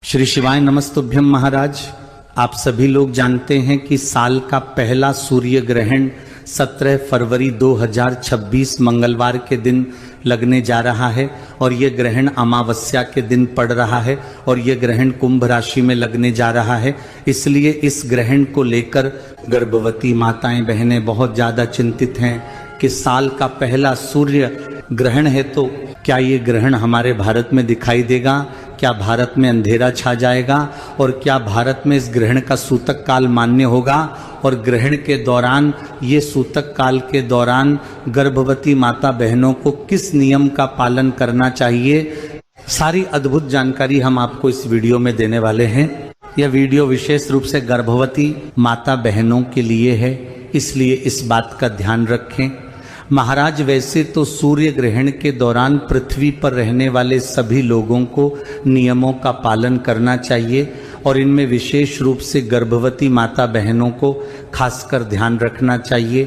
श्री शिवाय नमस्तुभ्यम महाराज। आप सभी लोग जानते हैं कि साल का पहला सूर्य ग्रहण 17 फरवरी 2026 मंगलवार के दिन लगने जा रहा है और ये ग्रहण अमावस्या के दिन पड़ रहा है और ये ग्रहण कुंभ राशि में लगने जा रहा है। इसलिए इस ग्रहण को लेकर गर्भवती माताएं बहनें बहुत ज्यादा चिंतित हैं कि साल का पहला सूर्य ग्रहण है तो क्या ये ग्रहण हमारे भारत में दिखाई देगा, क्या भारत में अंधेरा छा जाएगा और क्या भारत में इस ग्रहण का सूतक काल मान्य होगा और ग्रहण के दौरान ये सूतक काल के दौरान गर्भवती माता बहनों को किस नियम का पालन करना चाहिए। सारी अद्भुत जानकारी हम आपको इस वीडियो में देने वाले हैं। यह वीडियो विशेष रूप से गर्भवती माता बहनों के लिए है, इसलिए इस बात का ध्यान रखें। महाराज वैसे तो सूर्य ग्रहण के दौरान पृथ्वी पर रहने वाले सभी लोगों को नियमों का पालन करना चाहिए और इनमें विशेष रूप से गर्भवती माता बहनों को खासकर ध्यान रखना चाहिए,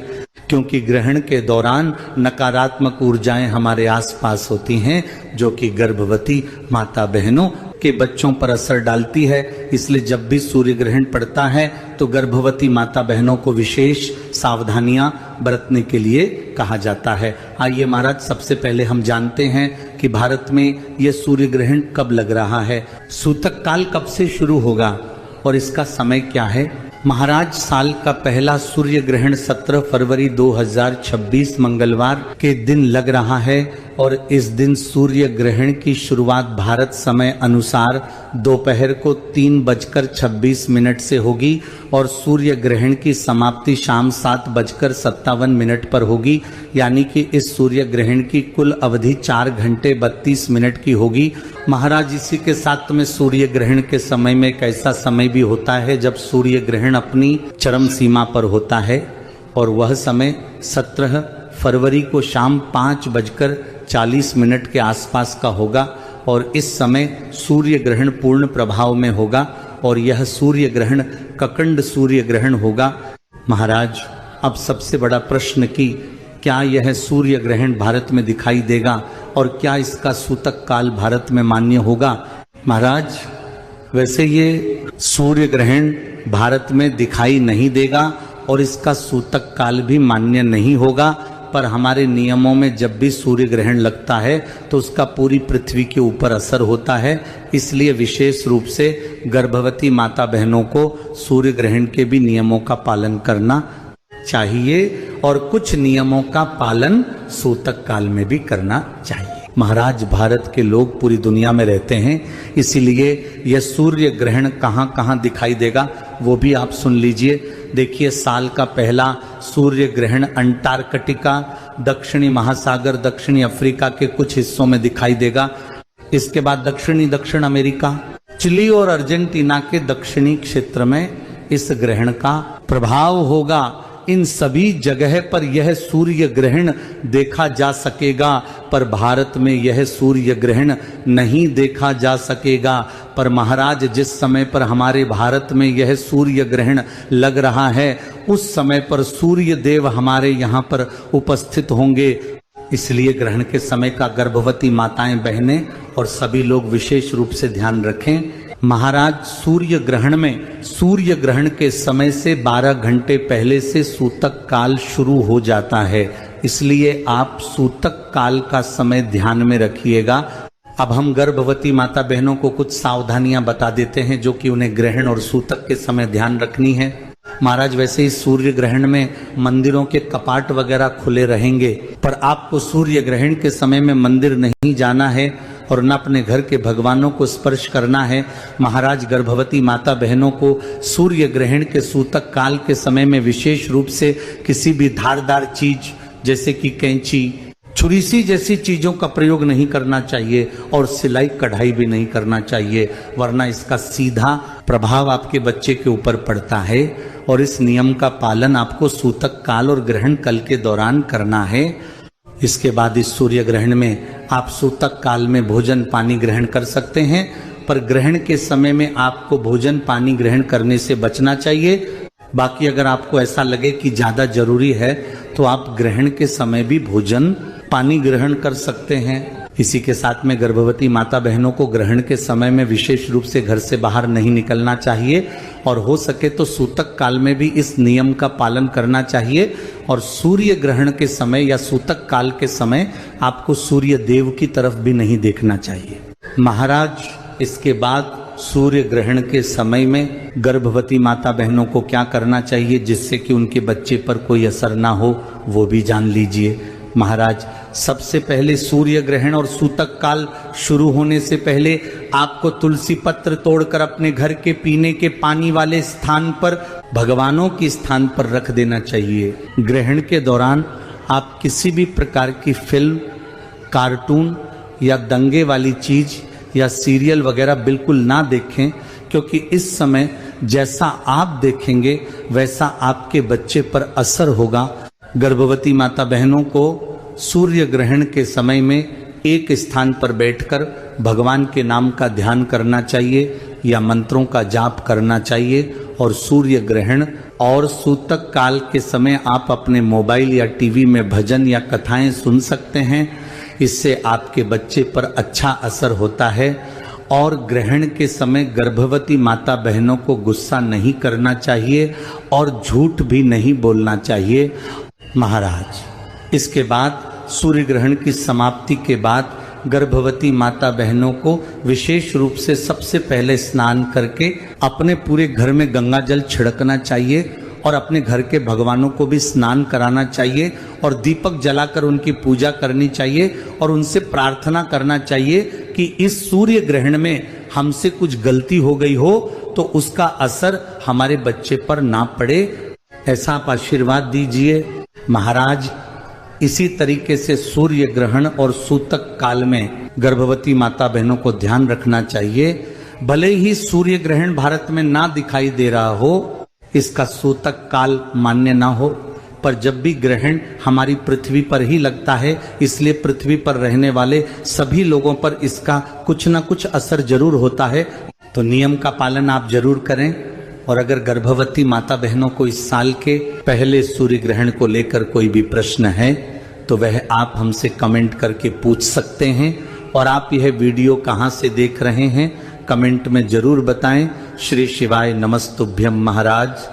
क्योंकि ग्रहण के दौरान नकारात्मक ऊर्जाएं हमारे आसपास होती हैं जो कि गर्भवती माता बहनों के बच्चों पर असर डालती है। इसलिए जब भी सूर्य ग्रहण पड़ता है तो गर्भवती माता बहनों को विशेष सावधानियां बरतने के लिए कहा जाता है। आइए महाराज, सबसे पहले हम जानते हैं कि भारत में यह सूर्य ग्रहण कब लग रहा है, सूतक काल कब से शुरू होगा और इसका समय क्या है। महाराज, साल का पहला सूर्य ग्रहण 17 फरवरी 2026 मंगलवार के दिन लग रहा है और इस दिन सूर्य ग्रहण की शुरुआत भारत समय अनुसार दोपहर को 3:26 से होगी और सूर्य ग्रहण की समाप्ति शाम 7:57 पर होगी। यानी कि इस सूर्य ग्रहण की कुल अवधि 4 घंटे 32 मिनट की होगी। महाराज, इसी के साथ में सूर्य ग्रहण के समय में एक ऐसा समय भी होता है जब सूर्य ग्रहण अपनी चरम सीमा पर होता है और वह समय 17 फरवरी को शाम 5:40 के आसपास का होगा और इस समय सूर्य ग्रहण पूर्ण प्रभाव में होगा और यह सूर्य ग्रहण ककंड सूर्य ग्रहण होगा। महाराज, अब सबसे बड़ा प्रश्न कि क्या यह सूर्य ग्रहण भारत में दिखाई देगा और क्या इसका सूतक काल भारत में मान्य होगा। महाराज, वैसे ये सूर्य ग्रहण भारत में दिखाई नहीं देगा और इसका सूतक काल भी मान्य नहीं होगा, पर हमारे नियमों में जब भी सूर्य ग्रहण लगता है तो उसका पूरी पृथ्वी के ऊपर असर होता है। इसलिए विशेष रूप से गर्भवती माता बहनों को सूर्य ग्रहण के भी नियमों का पालन करना चाहिए और कुछ नियमों का पालन सूतक काल में भी करना चाहिए। महाराज, भारत के लोग पूरी दुनिया में रहते हैं, इसीलिए यह सूर्य ग्रहण कहाँ कहाँ दिखाई देगा वो भी आप सुन लीजिए। देखिए, साल का पहला सूर्य ग्रहण अंटार्कटिका, दक्षिणी महासागर, दक्षिणी अफ्रीका के कुछ हिस्सों में दिखाई देगा। इसके बाद दक्षिण अमेरिका, चिली और अर्जेंटीना के दक्षिणी क्षेत्र में इस ग्रहण का प्रभाव होगा। इन सभी जगह पर यह सूर्य ग्रहण देखा जा सकेगा, पर भारत में यह सूर्य ग्रहण नहीं देखा जा सकेगा। पर महाराज, जिस समय पर हमारे भारत में यह सूर्य ग्रहण लग रहा है उस समय पर सूर्य देव हमारे यहाँ पर उपस्थित होंगे। इसलिए ग्रहण के समय का गर्भवती माताएं बहनें और सभी लोग विशेष रूप से ध्यान रखें। महाराज, सूर्य ग्रहण के समय से 12 घंटे पहले से सूतक काल शुरू हो जाता है, इसलिए आप सूतक काल का समय ध्यान में रखिएगा। अब हम गर्भवती माता बहनों को कुछ सावधानियां बता देते हैं जो कि उन्हें ग्रहण और सूतक के समय ध्यान रखनी है। महाराज, वैसे ही सूर्य ग्रहण में मंदिरों के कपाट वगैरह खुले रहेंगे, पर आपको सूर्य ग्रहण के समय में मंदिर नहीं जाना है और न अपने घर के भगवानों को स्पर्श करना है। महाराज, गर्भवती माता बहनों को सूर्य ग्रहण के सूतक काल के समय में विशेष रूप से किसी भी धारदार चीज जैसे कि कैंची, छुरी सी जैसी चीजों का प्रयोग नहीं करना चाहिए और सिलाई कढ़ाई भी नहीं करना चाहिए, वरना इसका सीधा प्रभाव आपके बच्चे के ऊपर पड़ता है और इस नियम का पालन आपको सूतक काल और ग्रहण काल के दौरान करना है। इसके बाद इस सूर्य ग्रहण में आप सूतक काल में भोजन पानी ग्रहण कर सकते हैं, पर ग्रहण के समय में आपको भोजन पानी ग्रहण करने से बचना चाहिए। बाकी अगर आपको ऐसा लगे कि ज्यादा जरूरी है तो आप ग्रहण के समय भी भोजन पानी ग्रहण कर सकते हैं। इसी के साथ में गर्भवती माता बहनों को ग्रहण के समय में विशेष रूप से घर से बाहर नहीं निकलना चाहिए और हो सके तो सूतक काल में भी इस नियम का पालन करना चाहिए। और सूर्य ग्रहण के समय या सूतक काल के समय आपको सूर्य देव की तरफ भी नहीं देखना चाहिए। महाराज, इसके बाद सूर्य ग्रहण के समय में गर्भवती माता बहनों को क्या करना चाहिए जिससे कि उनके बच्चे पर कोई असर ना हो, वो भी जान लीजिए। महाराज, सबसे पहले सूर्य ग्रहण और सूतक काल शुरू होने से पहले आपको तुलसी पत्र तोड़कर अपने घर के पीने के पानी वाले स्थान पर, भगवानों के स्थान पर रख देना चाहिए। ग्रहण के दौरान आप किसी भी प्रकार की फिल्म, कार्टून या दंगे वाली चीज या सीरियल वगैरह बिल्कुल ना देखें, क्योंकि इस समय जैसा आप देखेंगे वैसा आपके बच्चे पर असर होगा। गर्भवती माता बहनों को सूर्य ग्रहण के समय में एक स्थान पर बैठकर भगवान के नाम का ध्यान करना चाहिए या मंत्रों का जाप करना चाहिए। और सूर्य ग्रहण और सूतक काल के समय आप अपने मोबाइल या टीवी में भजन या कथाएं सुन सकते हैं। इससे आपके बच्चे पर अच्छा असर होता है। और ग्रहण के समय गर्भवती माता बहनों को गुस्सा नहीं करना चाहिए और झूठ भी नहीं बोलना चाहिए। महाराज, इसके बाद सूर्य ग्रहण की समाप्ति के बाद गर्भवती माता बहनों को विशेष रूप से सबसे पहले स्नान करके अपने पूरे घर में गंगा जल छिड़कना चाहिए और अपने घर के भगवानों को भी स्नान कराना चाहिए और दीपक जलाकर उनकी पूजा करनी चाहिए और उनसे प्रार्थना करना चाहिए कि इस सूर्य ग्रहण में हमसे कुछ गलती हो गई हो तो उसका असर हमारे बच्चे पर ना पड़े, ऐसा आप आशीर्वाद दीजिए। महाराज, इसी तरीके से सूर्य ग्रहण और सूतक काल में गर्भवती माता बहनों को ध्यान रखना चाहिए। भले ही सूर्य ग्रहण भारत में ना दिखाई दे रहा हो, इसका सूतक काल मान्य ना हो, पर जब भी ग्रहण हमारी पृथ्वी पर ही लगता है, इसलिए पृथ्वी पर रहने वाले सभी लोगों पर इसका कुछ ना कुछ असर जरूर होता है। तो नियम का पालन आप जरूर करें। और अगर गर्भवती माता बहनों को इस साल के पहले सूर्य ग्रहण को लेकर कोई भी प्रश्न है तो वह आप हमसे कमेंट करके पूछ सकते हैं। और आप यह वीडियो कहाँ से देख रहे हैं कमेंट में जरूर बताएं। श्री शिवाय नमस्तुभ्यम महाराज।